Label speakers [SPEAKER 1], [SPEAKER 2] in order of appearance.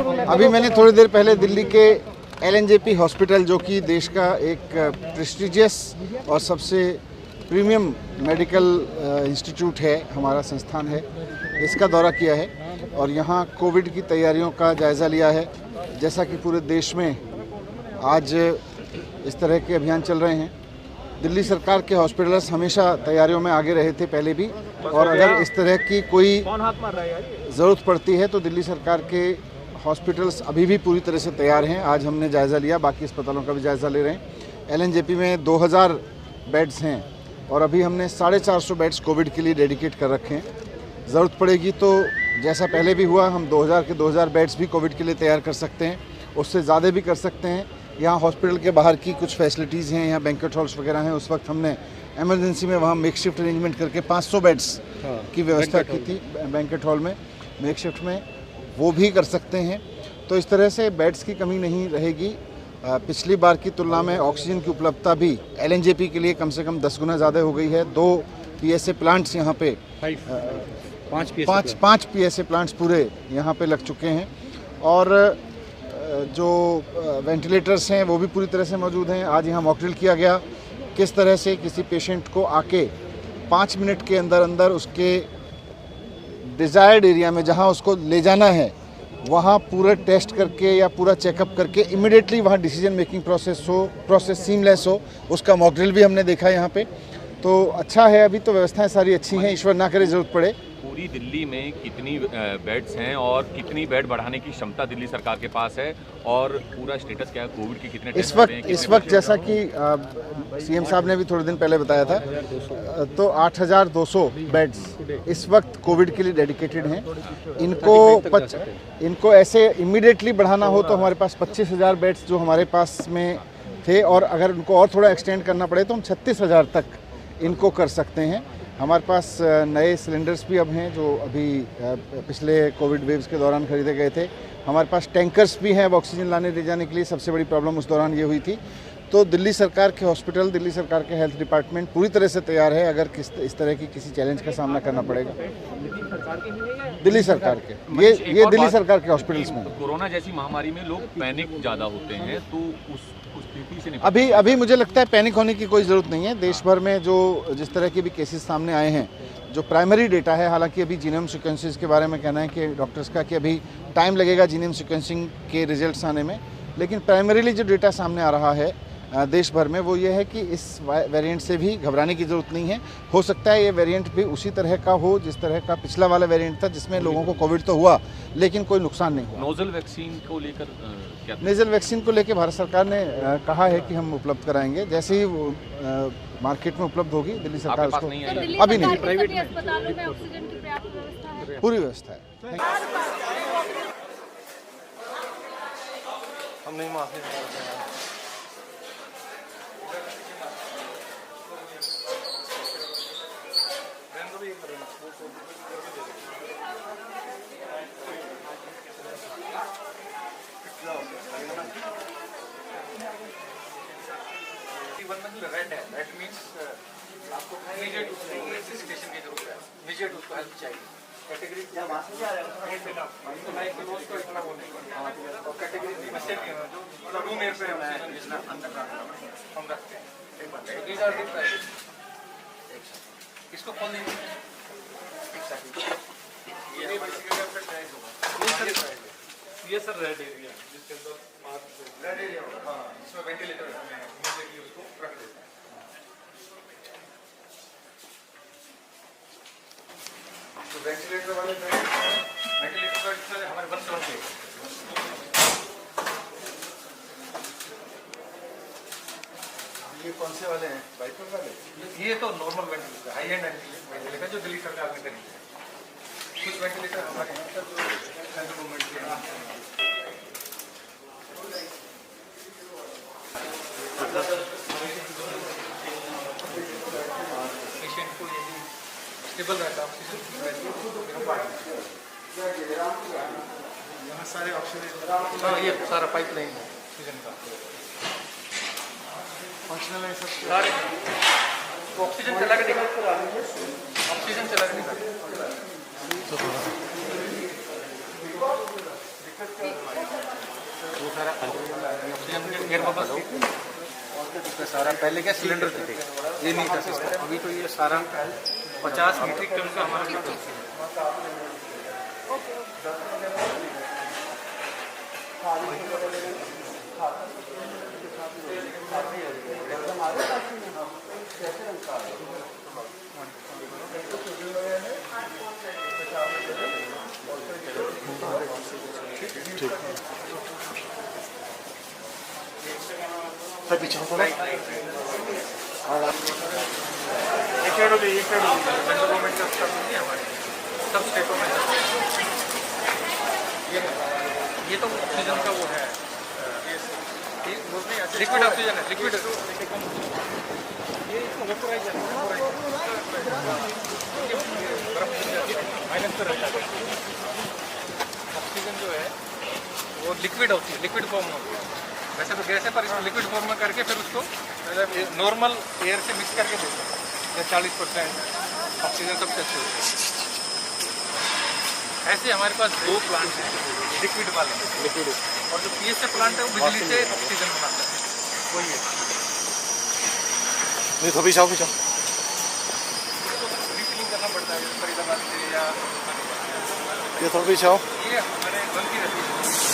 [SPEAKER 1] अभी मैंने थोड़ी देर पहले दिल्ली के LNJP हॉस्पिटल, जो कि देश का एक प्रेस्टिजियस और सबसे प्रीमियम मेडिकल इंस्टीट्यूट है, हमारा संस्थान है, इसका दौरा किया है और यहाँ कोविड की तैयारियों का जायज़ा लिया है। जैसा कि पूरे देश में आज इस तरह के अभियान चल रहे हैं, दिल्ली सरकार के हॉस्पिटल्स हमेशा तैयारियों में आगे रहे थे पहले भी, और अगर इस तरह की कोई ज़रूरत पड़ती है तो दिल्ली सरकार के हॉस्पिटल्स अभी भी पूरी तरह से तैयार हैं। आज हमने जायज़ा लिया, बाकी अस्पतालों का भी जायज़ा ले रहे हैं। LNJP में 2000 बेड्स हैं और अभी हमने 450 बेड्स कोविड के लिए डेडिकेट कर रखे हैं। ज़रूरत पड़ेगी तो जैसा पहले भी हुआ, हम 2000 के 2000 बेड्स भी कोविड के लिए तैयार कर सकते हैं, उससे ज़्यादा भी कर सकते हैं। यहाँ हॉस्पिटल के बाहर की कुछ फैसिलिटीज़ हैं, यहाँ बैंक्वेट हॉल्स वगैरह हैं। उस वक्त हमने एमरजेंसी में वहाँ मेकशिफ्ट अरेंजमेंट करके 500 बेड्स की व्यवस्था की थी बैंक्वेट हॉल में, मेकशिफ्ट में, वो भी कर सकते हैं। तो इस तरह से बेड्स की कमी नहीं रहेगी। पिछली बार की तुलना में ऑक्सीजन की उपलब्धता भी LNJP के लिए कम से कम 10 गुना ज़्यादा हो गई है। 2 PSA प्लांट्स यहाँ पे, 5 PSA प्लांट्स पूरे यहाँ पे लग चुके हैं और जो वेंटिलेटर्स हैं वो भी पूरी तरह से मौजूद हैं। आज यहाँ मॉक ड्रिल किया गया, किस तरह से किसी पेशेंट को आके 5 मिनट के अंदर अंदर उसके डिज़ायर्ड एरिया में जहाँ उसको ले जाना है वहाँ पूरा टेस्ट करके या पूरा चेकअप करके इमीडिएटली वहाँ डिसीजन मेकिंग प्रोसेस सीमलेस हो, उसका मॉक ड्रिल भी हमने देखा यहाँ पे। तो अच्छा है, अभी तो व्यवस्थाएं सारी अच्छी हैं, ईश्वर ना करे ज़रूरत पड़े।
[SPEAKER 2] पूरी दिल्ली में कितनी बेड्स हैं और कितनी बेड बढ़ाने की क्षमता दिल्ली सरकार के पास है, और पूरा स्टेटस क्या है, कोविड के कितने टेस्ट
[SPEAKER 1] इस वक्त जैसा कि CM साहब ने भी थोड़े दिन पहले बताया था, तो 8200 बेड्स इस वक्त कोविड के लिए डेडिकेटेड हैं। इनको ऐसे इमीडिएटली बढ़ाना हो तो हमारे पास 25,000 बेड्स जो हमारे पास में थे, और अगर उनको और थोड़ा एक्सटेंड करना पड़े तो हम 36,000 तक इनको कर सकते हैं। हमारे पास नए सिलेंडर्स भी अब हैं जो अभी पिछले कोविड वेव्स के दौरान खरीदे गए थे। हमारे पास टैंकर्स भी हैं अब ऑक्सीजन लाने ले जाने के लिए। सबसे बड़ी प्रॉब्लम उस दौरान ये हुई थी। तो दिल्ली सरकार के हॉस्पिटल, दिल्ली सरकार के हेल्थ डिपार्टमेंट पूरी तरह से तैयार है अगर इस तरह की किसी चैलेंज का सामना करना पड़ेगा। दिल्ली सरकार के ये दिल्ली सरकार के हॉस्पिटल्स में।
[SPEAKER 2] कोरोना जैसी महामारी में लोग पैनिक ज़्यादा होते हैं, तो उस स्थिति से
[SPEAKER 1] अभी मुझे लगता है पैनिक होने की कोई ज़रूरत नहीं है। देश भर में जो जिस तरह के भी केसेस सामने आए हैं, जो प्राइमरी डेटा है, हालांकि अभी जीनोम सीक्वेंसेस के बारे में कहना है कि डॉक्टर्स का कि अभी टाइम लगेगा जीनोम सीक्वेंसिंग के रिजल्ट्स आने में, लेकिन प्राइमरीली जो डेटा सामने आ रहा है देश भर में वो ये है कि इस वेरिएंट से भी घबराने की ज़रूरत नहीं है। हो सकता है ये वेरिएंट भी उसी तरह का हो जिस तरह का पिछला वाला वेरिएंट था, जिसमें लोगों को कोविड तो हुआ लेकिन कोई नुकसान नहीं हुआ।
[SPEAKER 2] नोजल वैक्सीन को लेकर क्या?
[SPEAKER 1] नेजल वैक्सीन को लेकर भारत सरकार ने कहा है कि हम उपलब्ध कराएंगे, जैसे ही वो मार्केट में उपलब्ध होगी दिल्ली सरकार उसको। अभी नहीं,
[SPEAKER 3] प्राइवेट अस्पतालों में ऑक्सीजन की पर्याप्त व्यवस्था है,
[SPEAKER 1] पूरी व्यवस्था है।
[SPEAKER 4] हम नहीं माफी रेड है, दैट मीन्स आपको इमीडिएट रजिस्ट्रेशन की जरूरत है, इमीडिएट उसको हेल्प चाहिए। कैटेगरी क्या मास्क क्या है, तो लाइक क्लोज तो इतना वो नहीं, और कैटेगरी में से भी है जो मतलब रूम एयर पे है जिसना अंदर हम रखते हैं। एक बार दीज आर द प्राइस, इसको खोल देंगे एक सेकंड। ये बेसिकली आपका प्राइस होगा ये सर रेड एरिया जिसके अंदर रेड एरिया होगा, हां इसमें वेंटिलेटर है, इमीडिएटली उसको रख देते हैं। तो वेंटिलेटर वाले वेंटिलेटर का हमारे 170 ये कौन से वाले हैं, बाइपर वाले? ये तो normal ventilator, high and ventilator जो दिल्ली सरकार ने खरीदे हैं। कुछ वेंटिलेटर हमारे यहाँ पर जो सेंट्रल गवर्नमेंट के पेशेंट को यदि स्टेबल रहता है यहाँ सारे ऑक्सीजन, हाँ ये सारा पाइप लाइन है ऑक्सीजन का फंक्शनल है सब सारे। ऑक्सीजन चला के दिखा, ऑक्सीजन चला के दिखा। सारा पहले क्या सिलेंडर थे, ये नहीं था सिस्टम। अभी तो ये सारा 50 मीट्रिक टन का हमारा किट है।
[SPEAKER 1] सर पीछे हो थोड़ा।
[SPEAKER 4] सेंट्रल गवर्नमेंट का स्टाफ नहीं है हमारे, सब स्टेटों में। ये तो ऑक्सीजन का वो है, लिक्विड ऑक्सीजन है, लिक्विड माइनस पे रहता है। ऑक्सीजन जो है वो लिक्विड होती है, लिक्विड फॉर्म में होती है। वैसे तो गैस है, पर इसको लिक्विड फॉर्म में करके फिर उसको नॉर्मल एयर से मिक्स करके देते हैं। 40% ऑक्सीजन सबसे अच्छी होती है। ऐसे हमारे पास 2 प्लांट हैं लिक्विड वाले, लिक्विड, और जो पीएसए प्लांट है वो बिजली से ऑक्सीजन बनाता है, वही है।
[SPEAKER 1] नहीं तो पीछे
[SPEAKER 4] रिफिलिंग करना पड़ता है फरीदाबाद से या
[SPEAKER 1] ये थोड़ा पीछे आओ।
[SPEAKER 4] ये हमारे बनती रहती है।